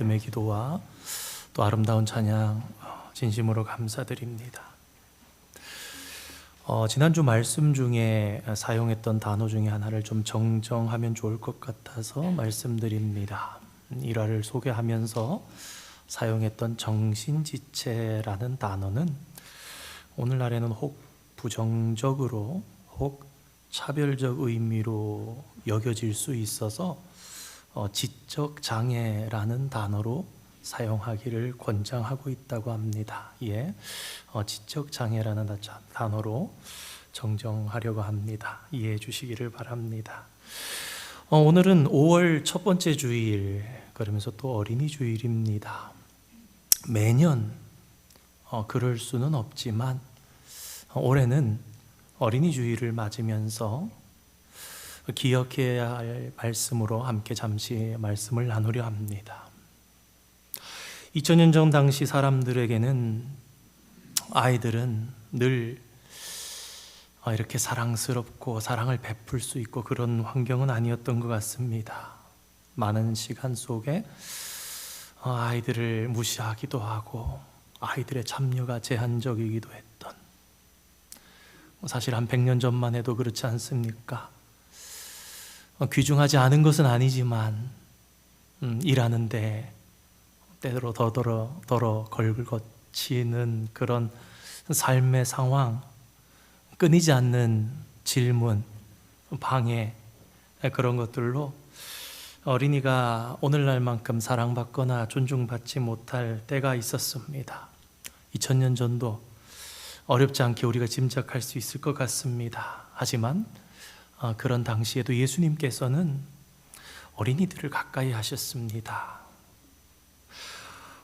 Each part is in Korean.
믿음의 기도와 또 아름다운 찬양 진심으로 감사드립니다. 지난주 말씀 중에 사용했던 단어 중에 하나를 좀 정정하면 좋을 것 같아서 말씀드립니다. 일화를 소개하면서 사용했던 정신지체라는 단어는 오늘날에는 혹 부정적으로 혹 차별적 의미로 여겨질 수 있어서 지적 장애라는 단어로 사용하기를 권장하고 있다고 합니다. 지적 장애라는 단어로 정정하려고 합니다. 이해해 주시기를 바랍니다. 오늘은 5월 첫 번째 주일, 그러면서 또 어린이 주일입니다. 매년 그럴 수는 없지만 올해는 어린이 주일을 맞으면서 기억해야 할 말씀으로 함께 잠시 말씀을 나누려 합니다. 2000년 전 당시 사람들에게는 아이들은 늘 이렇게 사랑스럽고 사랑을 베풀 수 있고 그런 환경은 아니었던 것 같습니다. 많은 시간 속에 아이들을 무시하기도 하고 아이들의 참여가 제한적이기도 했던, 사실 한 100년 전만 해도 그렇지 않습니까? 귀중하지 않은 것은 아니지만 일하는데 때로 더러 걸거치는 그런 삶의 상황, 끊이지 않는 질문, 방해, 그런 것들로 어린이가 오늘날만큼 사랑받거나 존중받지 못할 때가 있었습니다. 2000년 전도 어렵지 않게 우리가 짐작할 수 있을 것 같습니다. 하지만 그런 당시에도 예수님께서는 어린이들을 가까이 하셨습니다.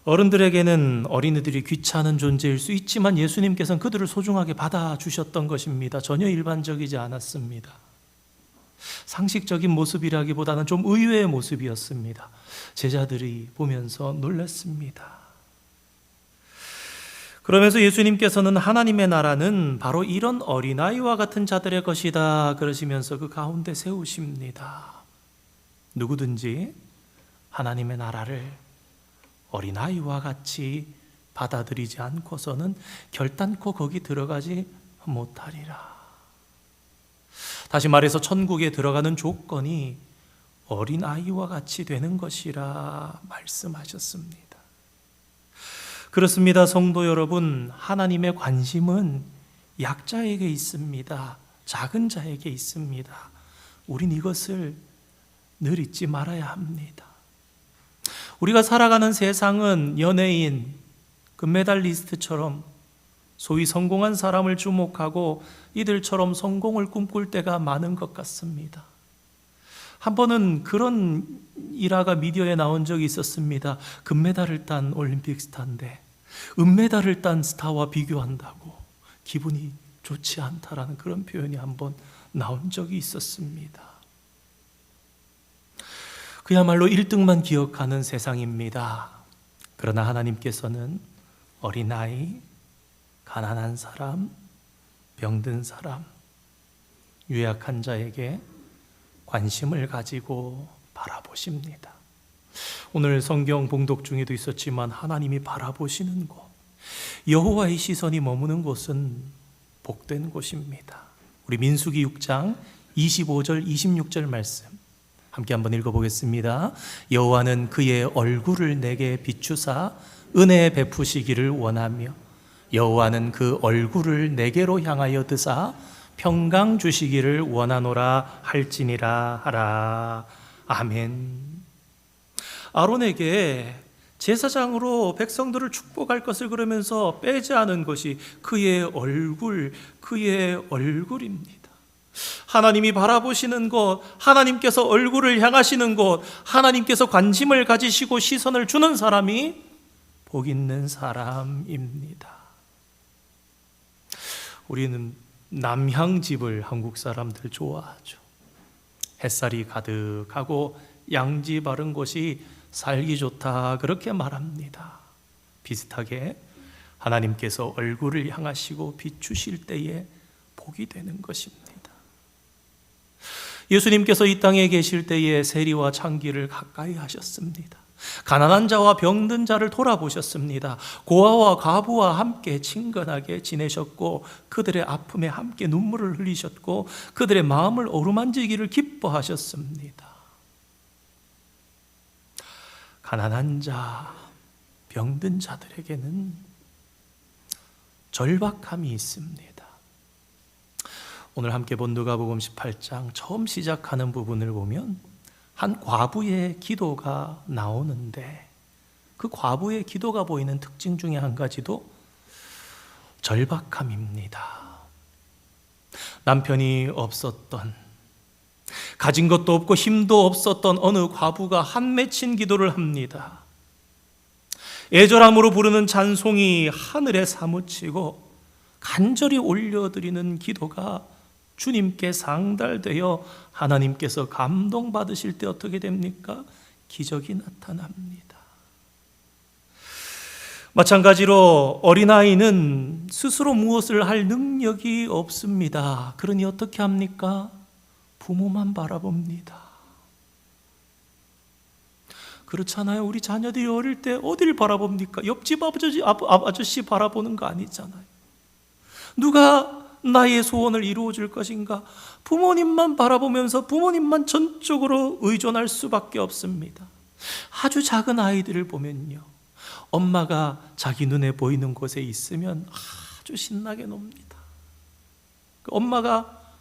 어른들에게는 어린이들이 귀찮은 존재일 수 있지만 예수님께서는 그들을 소중하게 받아주셨던 것입니다. 전혀 일반적이지 않았습니다. 상식적인 모습이라기보다는 좀 의외의 모습이었습니다. 제자들이 보면서 놀랐습니다. 그러면서 예수님께서는 하나님의 나라는 바로 이런 어린아이와 같은 자들의 것이다 그러시면서 그 가운데 세우십니다. 누구든지 하나님의 나라를 어린아이와 같이 받아들이지 않고서는 결단코 거기 들어가지 못하리라. 다시 말해서 천국에 들어가는 조건이 어린아이와 같이 되는 것이라 말씀하셨습니다. 그렇습니다. 성도 여러분, 하나님의 관심은 약자에게 있습니다. 작은 자에게 있습니다. 우린 이것을 늘 잊지 말아야 합니다. 우리가 살아가는 세상은 연예인, 금메달리스트처럼 소위 성공한 사람을 주목하고 이들처럼 성공을 꿈꿀 때가 많은 것 같습니다. 한 번은 그런 일화가 미디어에 나온 적이 있었습니다. 금메달을 딴 올림픽 스타인데 은메달을 딴 스타와 비교한다고 기분이 좋지 않다라는 그런 표현이 한번 나온 적이 있었습니다. 그야말로 1등만 기억하는 세상입니다. 그러나 하나님께서는 어린아이, 가난한 사람, 병든 사람, 유약한 자에게 관심을 가지고 바라보십니다. 오늘 성경 봉독 중에도 있었지만 하나님이 바라보시는 곳, 여호와의 시선이 머무는 곳은 복된 곳입니다. 우리 민수기 6장 25절 26절 말씀 함께 한번 읽어보겠습니다. 여호와는 그의 얼굴을 내게 비추사 은혜 베푸시기를 원하며 여호와는 그 얼굴을 내게로 향하여 드사 평강 주시기를 원하노라 할지니라 하라. 아멘. 아론에게 제사장으로 백성들을 축복할 것을 그러면서 빼지 않은 것이 그의 얼굴입니다. 하나님이 바라보시는 곳, 하나님께서 얼굴을 향하시는 곳, 하나님께서 관심을 가지시고 시선을 주는 사람이 복 있는 사람입니다. 우리는 남향집을 한국 사람들 좋아하죠. 햇살이 가득하고 양지 바른 곳이 살기 좋다 그렇게 말합니다. 비슷하게 하나님께서 얼굴을 향하시고 비추실 때에 복이 되는 것입니다. 예수님께서 이 땅에 계실 때에 세리와 창기를 가까이 하셨습니다. 가난한 자와 병든 자를 돌아보셨습니다. 고아와 과부와 함께 친근하게 지내셨고 그들의 아픔에 함께 눈물을 흘리셨고 그들의 마음을 어루만지기를 기뻐하셨습니다. 가난한 자, 병든 자들에게는 절박함이 있습니다. 오늘 함께 본 누가복음 18장 처음 시작하는 부분을 보면 한 과부의 기도가 나오는데 그 과부의 기도가 보이는 특징 중에 한 가지도 절박함입니다. 남편이 없었던, 가진 것도 없고 힘도 없었던 어느 과부가 한 맺힌 기도를 합니다. 애절함으로 부르는 찬송이 하늘에 사무치고 간절히 올려드리는 기도가 주님께 상달되어 하나님께서 감동받으실 때 어떻게 됩니까? 기적이 나타납니다. 마찬가지로 어린아이는 스스로 무엇을 할 능력이 없습니다. 그러니 어떻게 합니까? 부모만 바라봅니다. 그렇잖아요. 우리 자녀들이 어릴 때 어디를 바라봅니까? 옆집 아저씨 바라보는 거 아니잖아요. 누가 나의 소원을 이루어 줄 것인가? 부모님만 바라보면서 부모님만 전적으로 의존할 수밖에 없습니다. 아주 작은 아이들을 보면요, 엄마가 자기 눈에 보이는 곳에 있으면 아주 신나게 놉니다. 엄마가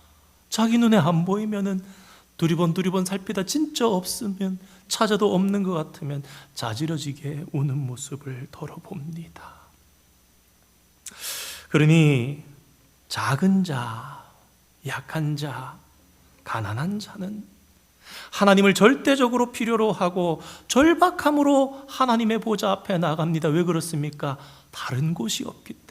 자기 눈에 안 보이면은 두리번 살피다 진짜 없으면, 찾아도 없는 것 같으면 자지러지게 우는 모습을 덜어봅니다. 그러니 작은 자, 약한 자, 가난한 자는 하나님을 절대적으로 필요로 하고 절박함으로 하나님의 보좌 앞에 나갑니다. 왜 그렇습니까? 다른 곳이 없기 때문에.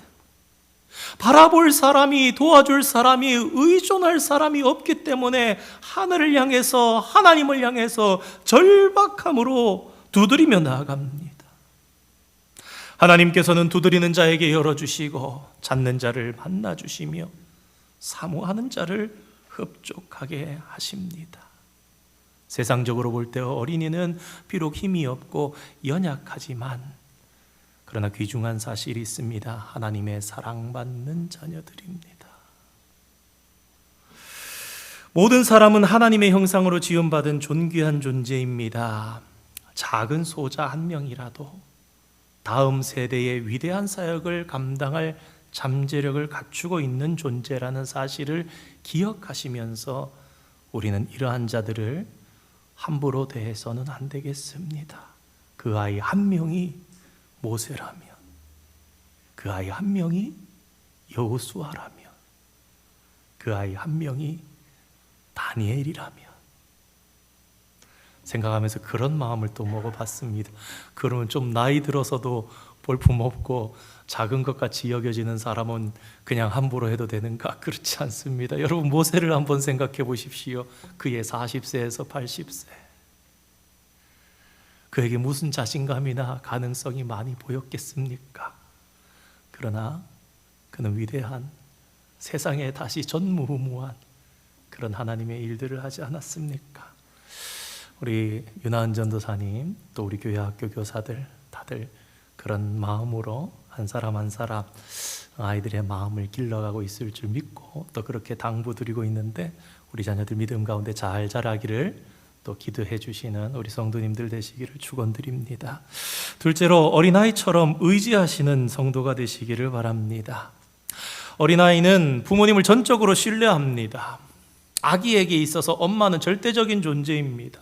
바라볼 사람이, 도와줄 사람이, 의존할 사람이 없기 때문에 하늘을 향해서, 하나님을 향해서 절박함으로 두드리며 나아갑니다. 하나님께서는 두드리는 자에게 열어주시고 찾는 자를 만나주시며 사모하는 자를 흡족하게 하십니다. 세상적으로 볼 때 어린이는 비록 힘이 없고 연약하지만 그러나 귀중한 사실이 있습니다. 하나님의 사랑받는 자녀들입니다. 모든 사람은 하나님의 형상으로 지음받은 존귀한 존재입니다. 작은 소자 한 명이라도 다음 세대의 위대한 사역을 감당할 잠재력을 갖추고 있는 존재라는 사실을 기억하시면서 우리는 이러한 자들을 함부로 대해서는 안 되겠습니다. 그 아이 한 명이 모세라면, 그 아이 한 명이 여호수아라면, 그 아이 한 명이 다니엘이라면, 생각하면서 그런 마음을 또 먹어봤습니다. 그러면 좀 나이 들어서도 볼품없고 작은 것 같이 여겨지는 사람은 그냥 함부로 해도 되는가? 그렇지 않습니다. 여러분, 모세를 한번 생각해 보십시오. 그의 40세에서 80세. 그에게 무슨 자신감이나 가능성이 많이 보였겠습니까? 그러나 그는 위대한, 세상에 다시 전무후무한 그런 하나님의 일들을 하지 않았습니까? 우리 윤하은 전도사님, 또 우리 교회 학교 교사들 다들 그런 마음으로 한 사람 한 사람 아이들의 마음을 길러가고 있을 줄 믿고 또 그렇게 당부드리고 있는데, 우리 자녀들 믿음 가운데 잘 자라기를 또 기도해 주시는 우리 성도님들 되시기를 축원드립니다. 둘째로, 어린아이처럼 의지하시는 성도가 되시기를 바랍니다. 어린아이는 부모님을 전적으로 신뢰합니다. 아기에게 있어서 엄마는 절대적인 존재입니다.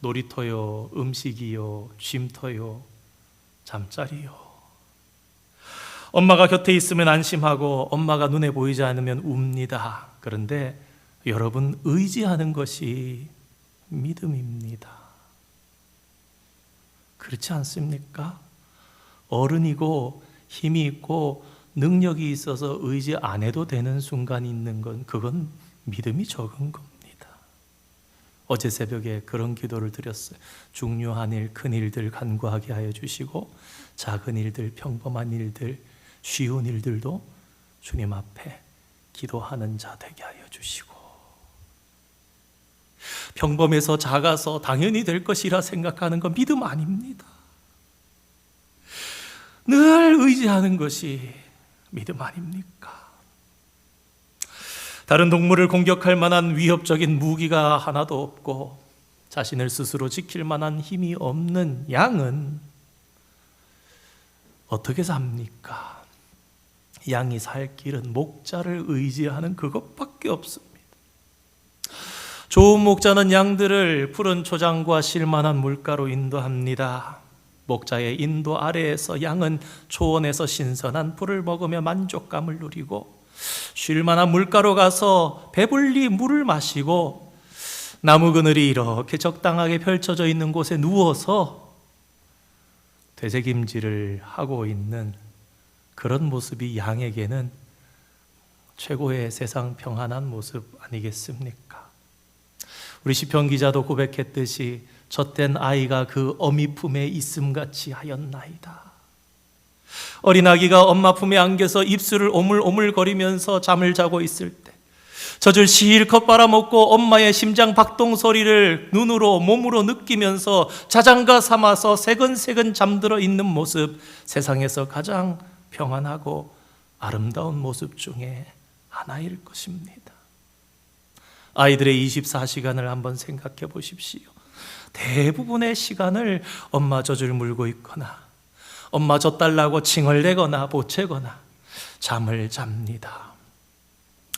놀이터요, 음식이요, 쉼터요, 잠자리요. 엄마가 곁에 있으면 안심하고 엄마가 눈에 보이지 않으면 웁니다. 그런데 여러분, 의지하는 것이 믿음입니다. 그렇지 않습니까? 어른이고 힘이 있고 능력이 있어서 의지 안 해도 되는 순간이 있는 건, 그건 믿음이 적은 겁니다. 어제 새벽에 그런 기도를 드렸어요. 중요한 일, 큰 일들 간구하게 하여 주시고 작은 일들, 평범한 일들, 쉬운 일들도 주님 앞에 기도하는 자 되게 하여 주시고, 평범해서 작아서 당연히 될 것이라 생각하는 건 믿음 아닙니다. 늘 의지하는 것이 믿음 아닙니까? 다른 동물을 공격할 만한 위협적인 무기가 하나도 없고 자신을 스스로 지킬 만한 힘이 없는 양은 어떻게 삽니까? 양이 살 길은 목자를 의지하는 그것밖에 없습니다. 좋은 목자는 양들을 푸른 초장과 쉴만한 물가로 인도합니다. 목자의 인도 아래에서 양은 초원에서 신선한 풀을 먹으며 만족감을 누리고 쉴만한 물가로 가서 배불리 물을 마시고 나무 그늘이 이렇게 적당하게 펼쳐져 있는 곳에 누워서 되새김질을 하고 있는 그런 모습이 양에게는 최고의 세상 평안한 모습 아니겠습니까? 우리 시편 기자도 고백했듯이 젖된 아이가 그 어미 품에 있음같이 하였나이다. 어린 아기가 엄마 품에 안겨서 입술을 오물오물거리면서 잠을 자고 있을 때 젖을 실컷 빨아먹고 엄마의 심장 박동 소리를 눈으로 몸으로 느끼면서 자장가 삼아서 새근새근 잠들어 있는 모습, 세상에서 가장 평안하고 아름다운 모습 중에 하나일 것입니다. 아이들의 24시간을 한번 생각해 보십시오. 대부분의 시간을 엄마 젖을 물고 있거나 엄마 젖 달라고 칭얼대거나 보채거나 잠을 잡니다.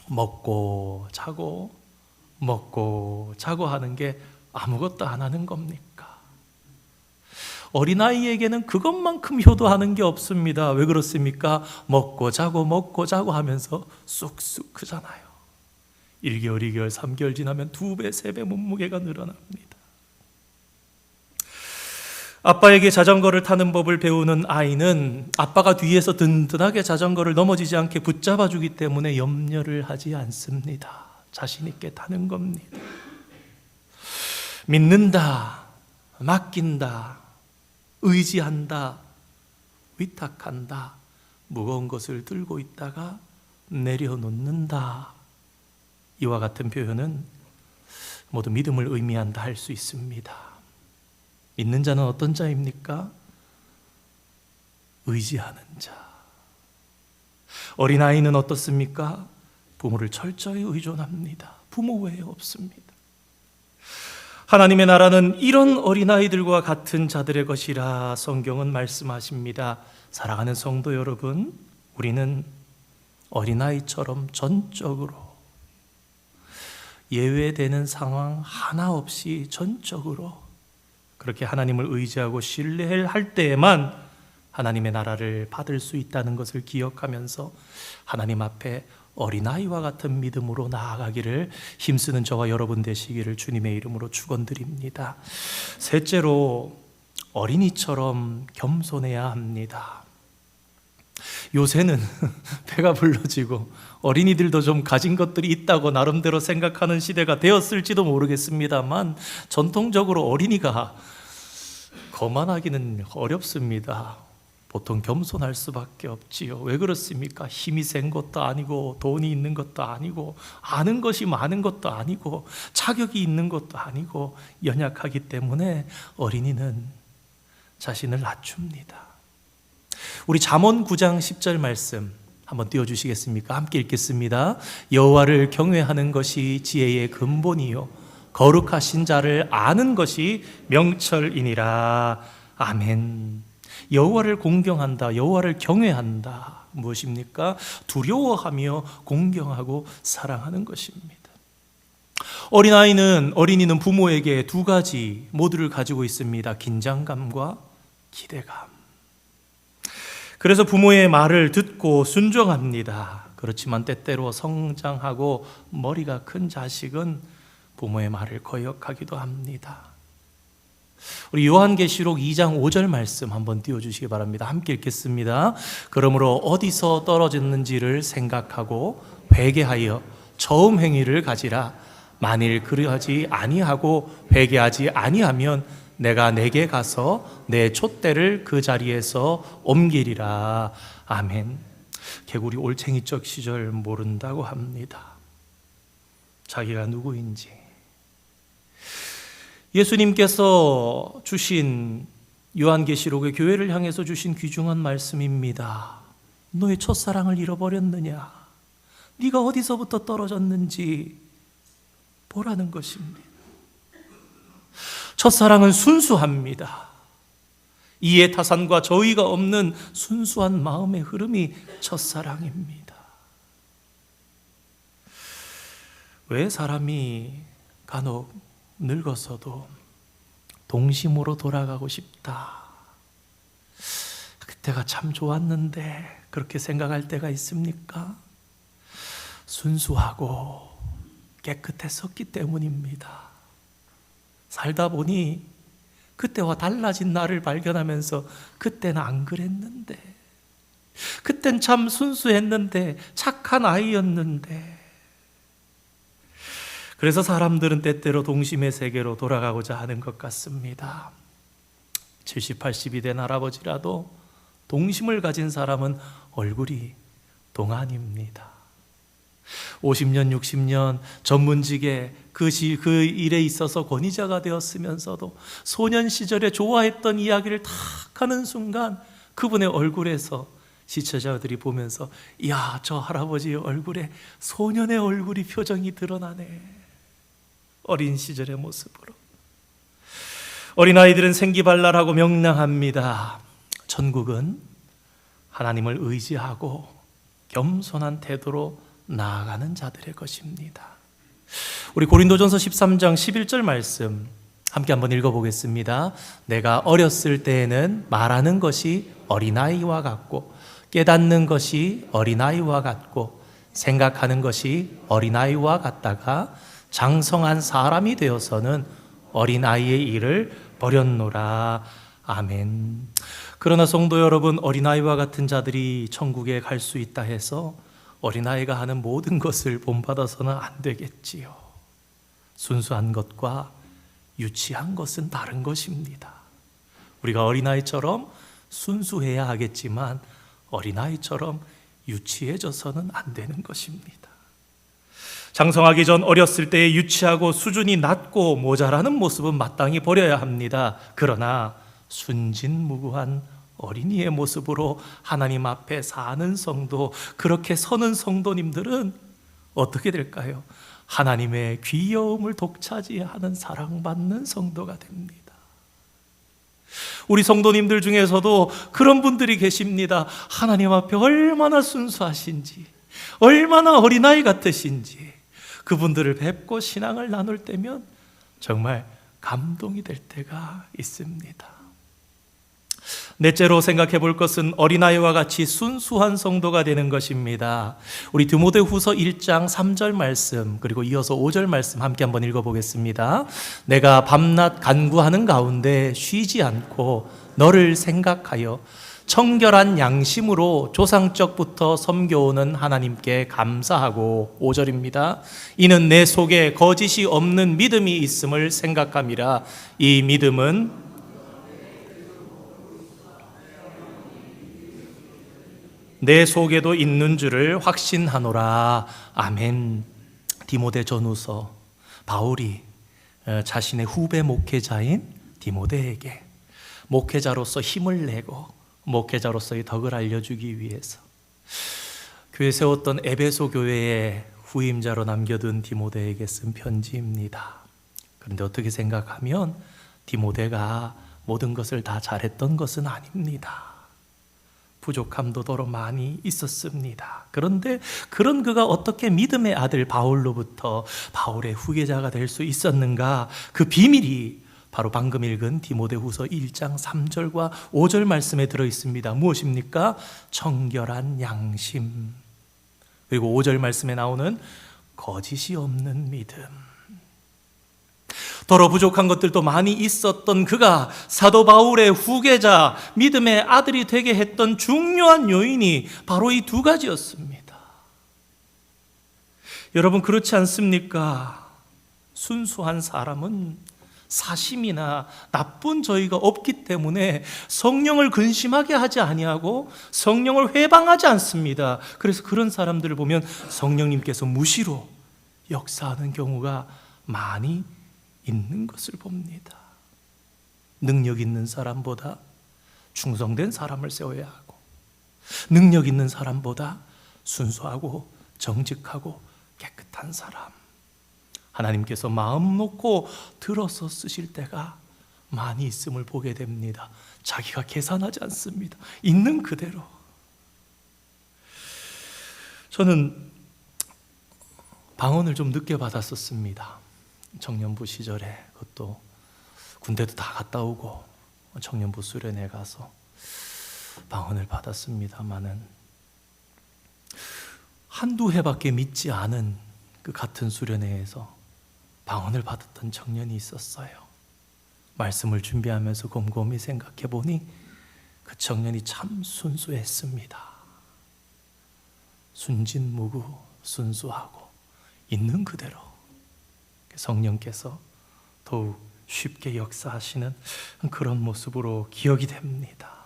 먹고 자고 하는 게 아무것도 안 하는 겁니까? 어린아이에게는 그것만큼 효도하는 게 없습니다. 왜 그렇습니까? 먹고 자고 하면서 쑥쑥 크잖아요. 1개월, 2개월, 3개월 지나면 2배, 3배 몸무게가 늘어납니다. 아빠에게 자전거를 타는 법을 배우는 아이는 아빠가 뒤에서 든든하게 자전거를 넘어지지 않게 붙잡아 주기 때문에 염려를 하지 않습니다. 자신 있게 타는 겁니다. 믿는다, 맡긴다, 의지한다, 위탁한다, 무거운 것을 들고 있다가 내려놓는다. 이와 같은 표현은 모두 믿음을 의미한다 할 수 있습니다. 믿는 자는 어떤 자입니까? 의지하는 자. 어린아이는 어떻습니까? 부모를 철저히 의존합니다. 부모 외에 없습니다. 하나님의 나라는 이런 어린아이들과 같은 자들의 것이라 성경은 말씀하십니다. 사랑하는 성도 여러분, 우리는 어린아이처럼 전적으로 예외되는 상황 하나 없이 전적으로 그렇게 하나님을 의지하고 신뢰할 때에만 하나님의 나라를 받을 수 있다는 것을 기억하면서 하나님 앞에 어린아이와 같은 믿음으로 나아가기를 힘쓰는 저와 여러분 되시기를 주님의 이름으로 축원드립니다. 셋째로 어린이처럼 겸손해야 합니다. 요새는 배가 불러지고 어린이들도 좀 가진 것들이 있다고 나름대로 생각하는 시대가 되었을지도 모르겠습니다만 전통적으로 어린이가 거만하기는 어렵습니다. 보통 겸손할 수밖에 없지요. 왜 그렇습니까? 힘이 센 것도 아니고 돈이 있는 것도 아니고 아는 것이 많은 것도 아니고 자격이 있는 것도 아니고 연약하기 때문에 어린이는 자신을 낮춥니다. 우리 잠언 9장 10절 말씀 한번 띄워주시겠습니까? 함께 읽겠습니다. 여호와를 경외하는 것이 지혜의 근본이요 거룩하신 자를 아는 것이 명철이니라. 아멘. 여호와를 공경한다, 여호와를 경외한다. 무엇입니까? 두려워하며 공경하고 사랑하는 것입니다. 어린이는 부모에게 두 가지 모두를 가지고 있습니다. 긴장감과 기대감. 그래서 부모의 말을 듣고 순종합니다. 그렇지만 때때로 성장하고 머리가 큰 자식은 부모의 말을 거역하기도 합니다. 우리 요한계시록 2장 5절 말씀 한번 띄워주시기 바랍니다. 함께 읽겠습니다. 그러므로 어디서 떨어졌는지를 생각하고 회개하여 처음 행위를 가지라. 만일 그러하지 아니하고 회개하지 아니하면 내가 내게 가서 내 촛대를 그 자리에서 옮기리라. 아멘. 개구리 올챙이적 시절 모른다고 합니다. 자기가 누구인지. 예수님께서 주신 요한계시록의 교회를 향해서 주신 귀중한 말씀입니다. 너의 첫사랑을 잃어버렸느냐? 네가 어디서부터 떨어졌는지 보라는 것입니다. 첫사랑은 순수합니다. 이해 타산과 저의가 없는 순수한 마음의 흐름이 첫사랑입니다. 왜 사람이 간혹 늙어서도 동심으로 돌아가고 싶다, 그때가 참 좋았는데, 그렇게 생각할 때가 있습니까? 순수하고 깨끗했었기 때문입니다. 살다 보니 그때와 달라진 나를 발견하면서 그때는 안 그랬는데, 그땐 참 순수했는데, 착한 아이였는데. 그래서 사람들은 때때로 동심의 세계로 돌아가고자 하는 것 같습니다. 70, 80이 된 할아버지라도 동심을 가진 사람은 얼굴이 동안입니다. 50년, 60년 전문직에 그 일에 있어서 권위자가 되었으면서도 소년 시절에 좋아했던 이야기를 탁 하는 순간 그분의 얼굴에서 시청자들이 보면서, 이야, 저 할아버지의 얼굴에 소년의 얼굴이 표정이 드러나네. 어린 시절의 모습으로. 어린아이들은 생기발랄하고 명랑합니다. 천국은 하나님을 의지하고 겸손한 태도로 나아가는 자들의 것입니다. 우리 고린도전서 13장 11절 말씀 함께 한번 읽어보겠습니다. 내가 어렸을 때에는 말하는 것이 어린아이와 같고 깨닫는 것이 어린아이와 같고 생각하는 것이 어린아이와 같다가 장성한 사람이 되어서는 어린아이의 일을 버렸노라. 아멘. 그러나 성도 여러분, 어린아이와 같은 자들이 천국에 갈 수 있다 해서 어린아이가 하는 모든 것을 본받아서는 안 되겠지요. 순수한 것과 유치한 것은 다른 것입니다. 우리가 어린아이처럼 순수해야 하겠지만 어린아이처럼 유치해져서는 안 되는 것입니다. 장성하기 전 어렸을 때의 유치하고 수준이 낮고 모자라는 모습은 마땅히 버려야 합니다. 그러나 순진무구한 어린이의 모습으로 하나님 앞에 사는 성도, 그렇게 서는 성도님들은 어떻게 될까요? 하나님의 귀여움을 독차지하는 사랑받는 성도가 됩니다. 우리 성도님들 중에서도 그런 분들이 계십니다. 하나님 앞에 얼마나 순수하신지, 얼마나 어린아이 같으신지, 그분들을 뵙고 신앙을 나눌 때면 정말 감동이 될 때가 있습니다. 넷째로 생각해 볼 것은 어린아이와 같이 순수한 성도가 되는 것입니다. 우리 디모데후서 1장 3절 말씀, 그리고 이어서 5절 말씀 함께 한번 읽어보겠습니다. 내가 밤낮 간구하는 가운데 쉬지 않고 너를 생각하여 청결한 양심으로 조상적부터 섬겨오는 하나님께 감사하고, 5절입니다. 이는 내 속에 거짓이 없는 믿음이 있음을 생각함이라. 이 믿음은 내 속에도 있는 줄을 확신하노라. 아멘. 디모데 전후서, 바울이 자신의 후배 목회자인 디모데에게 목회자로서 힘을 내고 목회자로서의 덕을 알려주기 위해서 교회 세웠던 에베소 교회의 후임자로 남겨둔 디모데에게 쓴 편지입니다. 그런데 어떻게 생각하면 디모데가 모든 것을 다 잘했던 것은 아닙니다. 부족함도 더러 많이 있었습니다. 그런데 그런 그가 어떻게 믿음의 아들 바울로부터 바울의 후계자가 될 수 있었는가? 그 비밀이 바로 방금 읽은 디모데후서 1장 3절과 5절 말씀에 들어 있습니다. 무엇입니까? 청결한 양심, 그리고 5절 말씀에 나오는 거짓이 없는 믿음. 더러 부족한 것들도 많이 있었던 그가 사도 바울의 후계자, 믿음의 아들이 되게 했던 중요한 요인이 바로 이 두 가지였습니다. 여러분, 그렇지 않습니까? 순수한 사람은 사심이나 나쁜 저희가 없기 때문에 성령을 근심하게 하지 아니하고 성령을 회방하지 않습니다. 그래서 그런 사람들을 보면 성령님께서 무시로 역사하는 경우가 많이 있는 것을 봅니다. 능력 있는 사람보다 충성된 사람을 세워야 하고, 능력 있는 사람보다 순수하고 정직하고 깨끗한 사람, 하나님께서 마음 놓고 들어서 쓰실 때가 많이 있음을 보게 됩니다. 자기가 계산하지 않습니다. 있는 그대로. 저는 방언을 좀 늦게 받았었습니다. 청년부 시절에. 그것도 군대도 다 갔다 오고 청년부 수련회 가서 방언을 받았습니다마는 한두 해밖에 믿지 않은 그 같은 수련회에서 방언을 받았던 청년이 있었어요. 말씀을 준비하면서 곰곰이 생각해 보니 그 청년이 참 순수했습니다. 순진무구, 순수하고 있는 그대로 성령께서 더욱 쉽게 역사하시는 그런 모습으로 기억이 됩니다.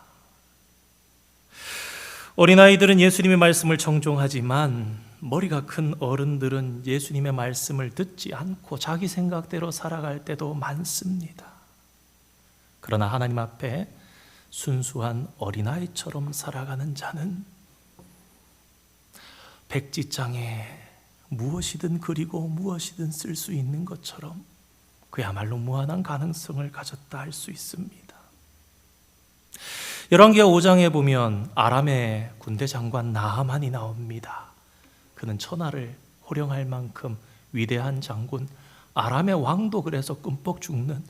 어린아이들은 예수님의 말씀을 청종하지만 머리가 큰 어른들은 예수님의 말씀을 듣지 않고 자기 생각대로 살아갈 때도 많습니다. 그러나 하나님 앞에 순수한 어린아이처럼 살아가는 자는 백지장에 무엇이든 그리고 무엇이든 쓸 수 있는 것처럼 그야말로 무한한 가능성을 가졌다 할 수 있습니다. 열왕기하 5장에 보면 아람의 군대 장관 나하만이 나옵니다. 그는 천하를 호령할 만큼 위대한 장군, 아람의 왕도 그래서 끔뻑 죽는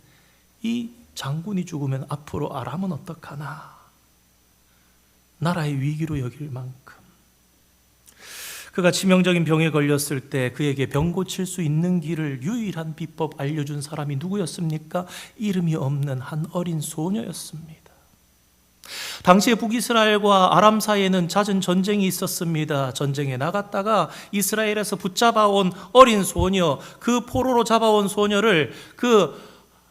이 장군이 죽으면 앞으로 아람은 어떡하나, 나라의 위기로 여길 만큼. 그가 치명적인 병에 걸렸을 때 그에게 병 고칠 수 있는 길을 유일한 비법 알려준 사람이 누구였습니까? 이름이 없는 한 어린 소녀였습니다. 당시에 북이스라엘과 아람 사이에는 잦은 전쟁이 있었습니다. 전쟁에 나갔다가 이스라엘에서 붙잡아온 어린 소녀, 그 포로로 잡아온 소녀를 그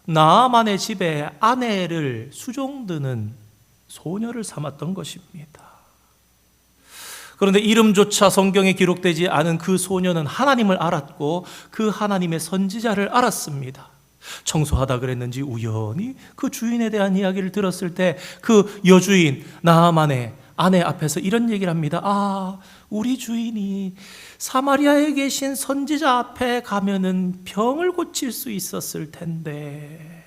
나아만의 집에 아내를 수종드는 소녀를 삼았던 것입니다. 그런데 이름조차 성경에 기록되지 않은 그 소녀는 하나님을 알았고 그 하나님의 선지자를 알았습니다. 청소하다 그랬는지 우연히 그 주인에 대한 이야기를 들었을 때 그 여주인 나아만의 아내 앞에서 이런 얘기를 합니다. 아, 우리 주인이 사마리아에 계신 선지자 앞에 가면은 병을 고칠 수 있었을 텐데.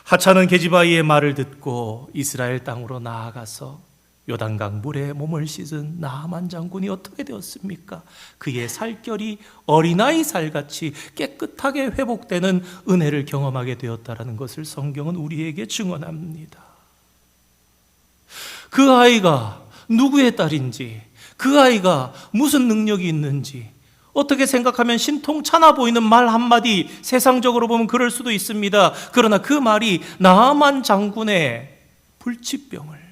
하찮은 게지바이의 말을 듣고 이스라엘 땅으로 나아가서 요단강 물에 몸을 씻은 나하만 장군이 어떻게 되었습니까? 그의 살결이 어린아이 살같이 깨끗하게 회복되는 은혜를 경험하게 되었다는 것을 성경은 우리에게 증언합니다. 그 아이가 누구의 딸인지, 그 아이가 무슨 능력이 있는지, 어떻게 생각하면 신통찮아 보이는 말 한마디, 세상적으로 보면 그럴 수도 있습니다. 그러나 그 말이 나하만 장군의 불치병을,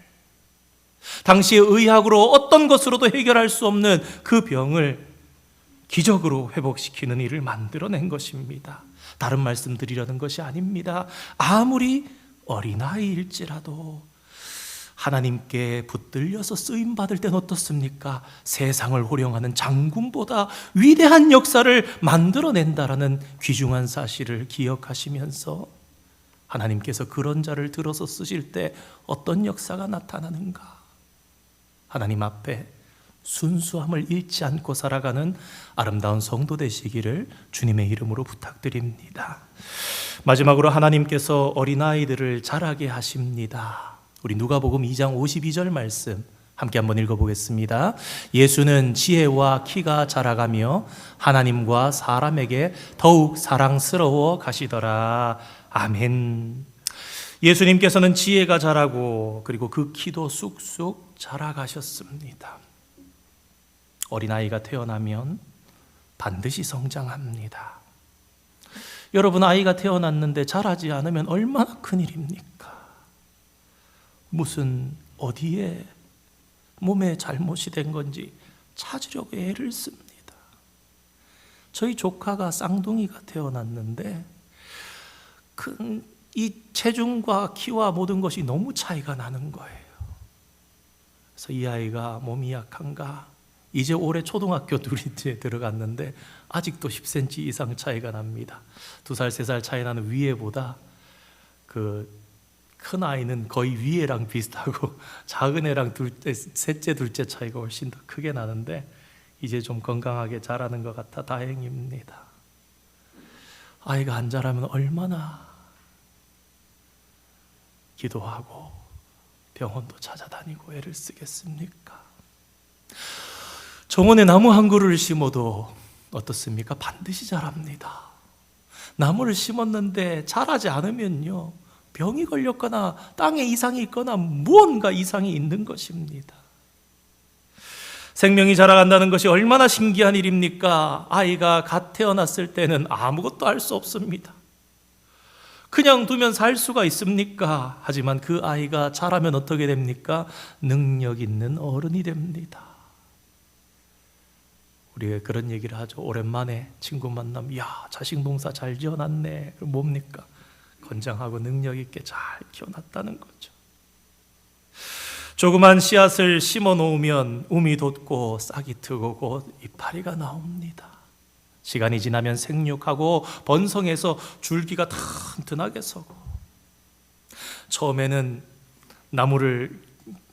당시의 의학으로 어떤 것으로도 해결할 수 없는 그 병을 기적으로 회복시키는 일을 만들어낸 것입니다. 다른 말씀 드리려는 것이 아닙니다. 아무리 어린아이일지라도 하나님께 붙들려서 쓰임받을 땐 어떻습니까? 세상을 호령하는 장군보다 위대한 역사를 만들어낸다라는 귀중한 사실을 기억하시면서 하나님께서 그런 자를 들어서 쓰실 때 어떤 역사가 나타나는가? 하나님 앞에 순수함을 잃지 않고 살아가는 아름다운 성도 되시기를 주님의 이름으로 부탁드립니다. 마지막으로 하나님께서 어린아이들을 자라게 하십니다. 우리 누가복음 2장 52절 말씀 함께 한번 읽어보겠습니다. 예수는 지혜와 키가 자라가며 하나님과 사람에게 더욱 사랑스러워 가시더라. 아멘. 예수님께서는 지혜가 자라고 그리고 그 키도 쑥쑥 자라가셨습니다. 어린아이가 태어나면 반드시 성장합니다. 여러분, 아이가 태어났는데 자라지 않으면 얼마나 큰일입니까? 무슨 어디에 몸에 잘못이 된 건지 찾으려고 애를 씁니다. 저희 조카가 쌍둥이가 태어났는데 이 체중과 키와 모든 것이 너무 차이가 나는 거예요. 그래서 이 아이가 몸이 약한가, 이제 올해 초등학교 둘이 들어갔는데 아직도 10cm 이상 차이가 납니다. 2살, 3살 차이 나는 위에보다 큰 아이는 거의 위에랑 비슷하고 작은 애랑 셋째, 둘째 차이가 훨씬 더 크게 나는데 이제 좀 건강하게 자라는 것 같아 다행입니다. 아이가 안 자라면 얼마나 기도하고 병원도 찾아다니고 애를 쓰겠습니까? 정원에 나무 한 그루를 심어도 어떻습니까? 반드시 자랍니다. 나무를 심었는데 자라지 않으면요, 병이 걸렸거나 땅에 이상이 있거나 무언가 이상이 있는 것입니다. 생명이 자라간다는 것이 얼마나 신기한 일입니까? 아이가 갓 태어났을 때는 아무것도 할 수 없습니다. 그냥 두면 살 수가 있습니까? 하지만 그 아이가 자라면 어떻게 됩니까? 능력 있는 어른이 됩니다. 우리가 그런 얘기를 하죠. 오랜만에 친구 만나면 야, 자식 농사 잘 지어놨네. 그럼 뭡니까? 건장하고 능력 있게 잘 키워놨다는 거죠. 조그만 씨앗을 심어 놓으면 움이 돋고 싹이 트고 곧 이파리가 나옵니다. 시간이 지나면 생육하고 번성해서 줄기가 튼튼하게 서고, 처음에는 나무를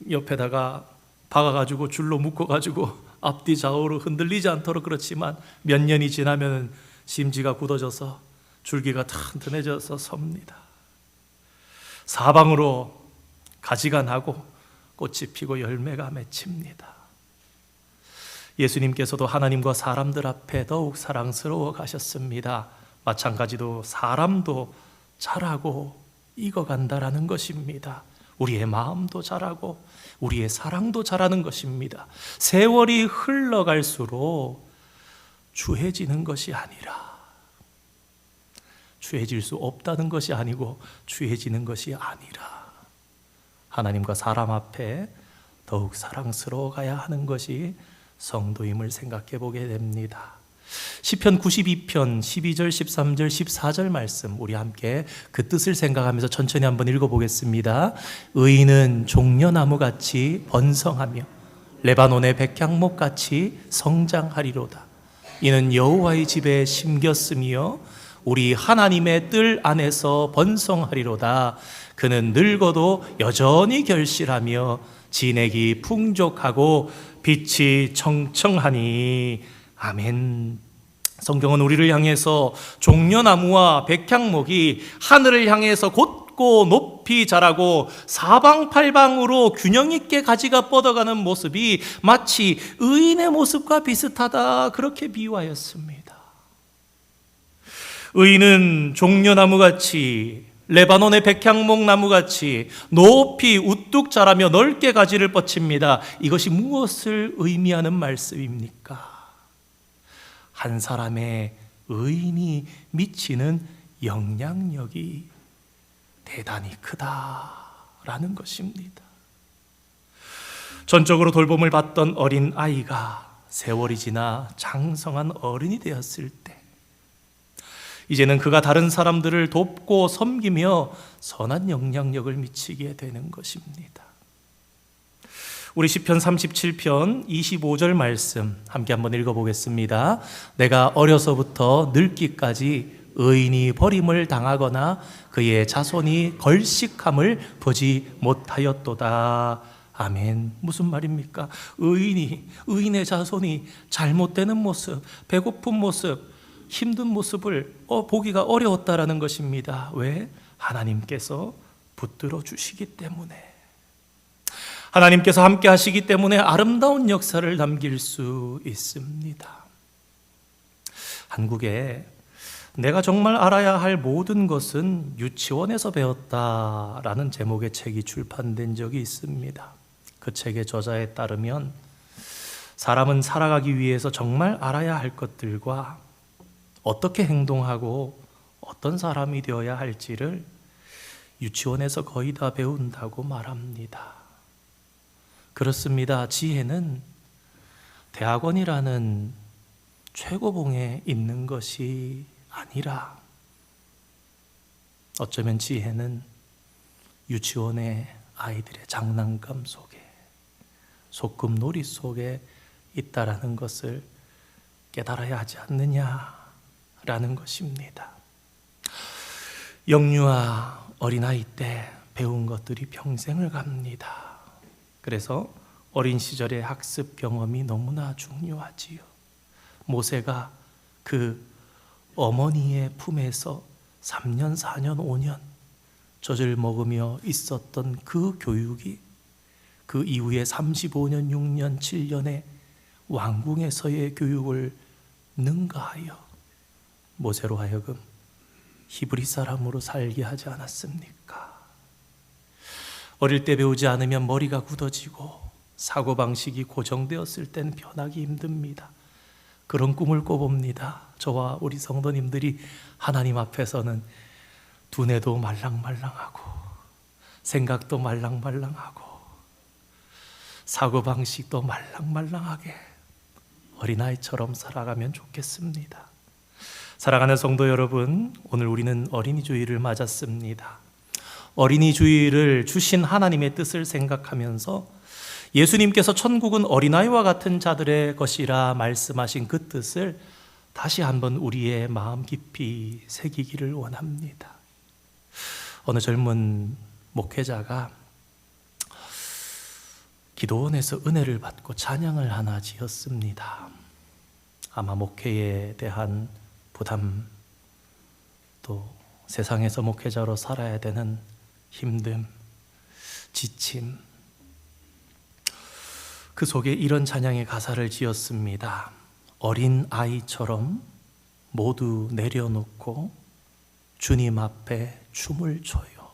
옆에다가 박아가지고 줄로 묶어가지고 앞뒤 좌우로 흔들리지 않도록 그렇지만 몇 년이 지나면 심지가 굳어져서 줄기가 튼튼해져서 섭니다. 사방으로 가지가 나고 꽃이 피고 열매가 맺힙니다. 예수님께서도 하나님과 사람들 앞에 더욱 사랑스러워 가셨습니다. 마찬가지로 사람도 자라고 익어간다라는 것입니다. 우리의 마음도 자라고 우리의 사랑도 자라는 것입니다. 세월이 흘러갈수록 추해지는 것이 아니라, 추해질 수 없다는 것이 아니고 추해지는 것이 아니라 하나님과 사람 앞에 더욱 사랑스러워 가야 하는 것이 성도임을 생각해 보게 됩니다. 시편 92편 12절, 13절, 14절 말씀 우리 함께 그 뜻을 생각하면서 천천히 한번 읽어보겠습니다. 의인은 종려나무같이 번성하며 레바논의 백향목같이 성장하리로다. 이는 여호와의 집에 심겼으며 우리 하나님의 뜰 안에서 번성하리로다. 그는 늙어도 여전히 결실하며 진액이 풍족하고 빛이 청청하니. 아멘. 성경은 우리를 향해서 종려나무와 백향목이 하늘을 향해서 곧고 높이 자라고 사방팔방으로 균형 있게 가지가 뻗어가는 모습이 마치 의인의 모습과 비슷하다, 그렇게 비유하였습니다. 의인은 종려나무같이 레바논의 백향목 나무같이 높이 우뚝 자라며 넓게 가지를 뻗칩니다. 이것이 무엇을 의미하는 말씀입니까? 한 사람의 의인이 미치는 영향력이 대단히 크다라는 것입니다. 전적으로 돌봄을 받던 어린 아이가 세월이 지나 장성한 어른이 되었을 때 이제는 그가 다른 사람들을 돕고 섬기며 선한 영향력을 미치게 되는 것입니다. 우리 시편 37편 25절 말씀 함께 한번 읽어보겠습니다. 내가 어려서부터 늙기까지 의인이 버림을 당하거나 그의 자손이 걸식함을 보지 못하였도다. 아멘. 무슨 말입니까? 의인의 자손이 잘못되는 모습, 배고픈 모습, 힘든 모습을 보기가 어려웠다라는 것입니다. 왜? 하나님께서 붙들어 주시기 때문에, 하나님께서 함께 하시기 때문에 아름다운 역사를 남길 수 있습니다. 한국에 내가 정말 알아야 할 모든 것은 유치원에서 배웠다라는 제목의 책이 출판된 적이 있습니다. 그 책의 저자에 따르면 사람은 살아가기 위해서 정말 알아야 할 것들과 어떻게 행동하고 어떤 사람이 되어야 할지를 유치원에서 거의 다 배운다고 말합니다. 그렇습니다. 지혜는 대학원이라는 최고봉에 있는 것이 아니라 어쩌면 지혜는 유치원의 아이들의 장난감 속에, 소꿉놀이 속에 있다라는 것을 깨달아야 하지 않느냐라는 것입니다. 영유아 어린아이 때 배운 것들이 평생을 갑니다. 그래서 어린 시절의 학습 경험이 너무나 중요하지요. 모세가 그 어머니의 품에서 3년, 4년, 5년 젖을 먹으며 있었던 그 교육이 그 이후에 35년, 6년, 7년의 왕궁에서의 교육을 능가하여 모세로 하여금 히브리 사람으로 살게 하지 않았습니까? 어릴 때 배우지 않으면 머리가 굳어지고 사고방식이 고정되었을 땐 변하기 힘듭니다. 그런 꿈을 꿔봅니다. 저와 우리 성도님들이 하나님 앞에서는 두뇌도 말랑말랑하고 생각도 말랑말랑하고 사고방식도 말랑말랑하게 어린아이처럼 살아가면 좋겠습니다. 사랑하는 성도 여러분, 오늘 우리는 어린이 주일을 맞았습니다. 어린이 주일을 주신 하나님의 뜻을 생각하면서 예수님께서 천국은 어린아이와 같은 자들의 것이라 말씀하신 그 뜻을 다시 한번 우리의 마음 깊이 새기기를 원합니다. 어느 젊은 목회자가 기도원에서 은혜를 받고 찬양을 하나 지었습니다. 아마 목회에 대한 부담, 또 세상에서 목회자로 살아야 되는 힘듦, 지침, 그 속에 이런 찬양의 가사를 지었습니다. 어린 아이처럼 모두 내려놓고 주님 앞에 춤을 춰요.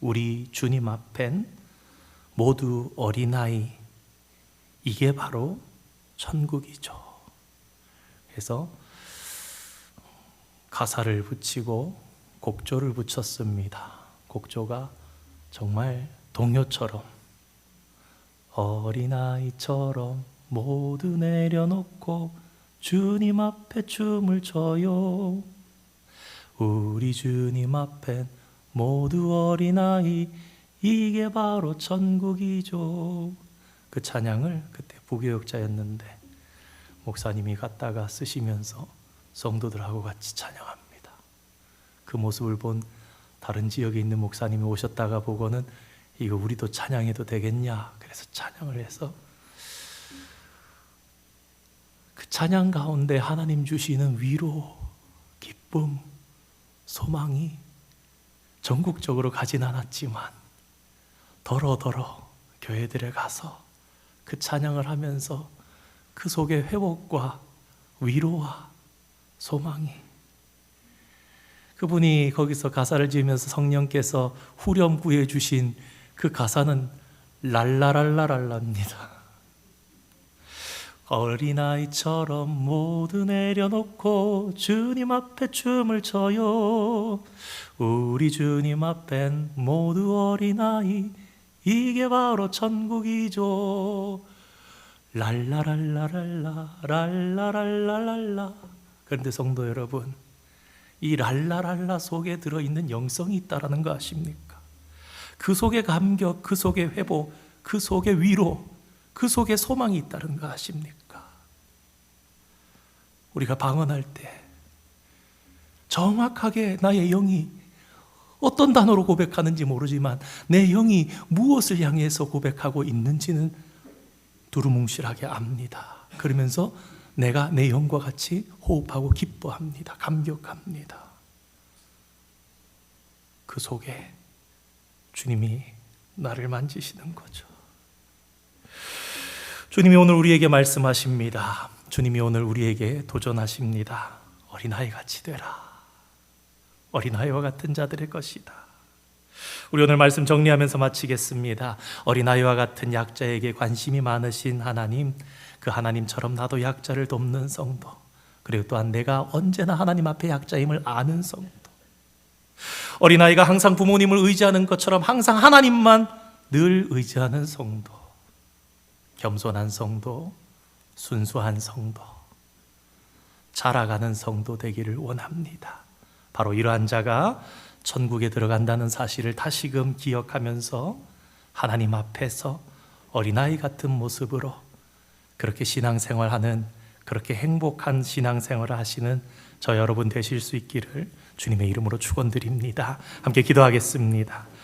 우리 주님 앞엔 모두 어린아이, 이게 바로 천국이죠. 그래서 가사를 붙이고 곡조를 붙였습니다. 곡조가 정말 동요처럼 어린아이처럼 모두 내려놓고 주님 앞에 춤을 춰요. 우리 주님 앞엔 모두 어린아이, 이게 바로 천국이죠. 그 찬양을 그때 부교육자였는데 목사님이 갖다가 쓰시면서 성도들하고 같이 찬양합니다. 그 모습을 본 다른 지역에 있는 목사님이 오셨다가 보고는 이거 우리도 찬양해도 되겠냐, 그래서 찬양을 해서 그 찬양 가운데 하나님 주시는 위로, 기쁨, 소망이 전국적으로 가진 않았지만 더러더러 교회들에 가서 그 찬양을 하면서 그 속에 회복과 위로와 소망이, 그분이 거기서 가사를 지으면서 성령께서 후렴구해 주신 그 가사는 랄라랄라랄라입니다. 어린아이처럼 모두 내려놓고 주님 앞에 춤을 춰요. 우리 주님 앞엔 모두 어린아이, 이게 바로 천국이죠. 랄라랄라랄라 랄라랄라랄라. 그런데 성도 여러분, 이 랄라랄라 속에 들어있는 영성이 있다라는 거 아십니까? 그 속에 감격, 그 속에 회복, 그 속에 위로, 그 속에 소망이 있다는 거 아십니까? 우리가 방언할 때 정확하게 나의 영이 어떤 단어로 고백하는지 모르지만 내 영이 무엇을 향해서 고백하고 있는지는 두루뭉실하게 압니다. 그러면서 내가 내 영과 같이 호흡하고 기뻐합니다. 감격합니다. 그 속에 주님이 나를 만지시는 거죠. 주님이 오늘 우리에게 말씀하십니다. 주님이 오늘 우리에게 도전하십니다. 어린아이 같이 되라. 어린아이와 같은 자들의 것이다. 우리 오늘 말씀 정리하면서 마치겠습니다. 어린아이와 같은 약자에게 관심이 많으신 하나님, 그 하나님처럼 나도 약자를 돕는 성도, 그리고 또한 내가 언제나 하나님 앞에 약자임을 아는 성도, 어린아이가 항상 부모님을 의지하는 것처럼 항상 하나님만 늘 의지하는 성도, 겸손한 성도, 순수한 성도, 자라가는 성도 되기를 원합니다. 바로 이러한 자가 천국에 들어간다는 사실을 다시금 기억하면서 하나님 앞에서 어린아이 같은 모습으로 그렇게 신앙생활하는, 그렇게 행복한 신앙생활을 하시는 저 여러분 되실 수 있기를 주님의 이름으로 축원드립니다. 함께 기도하겠습니다.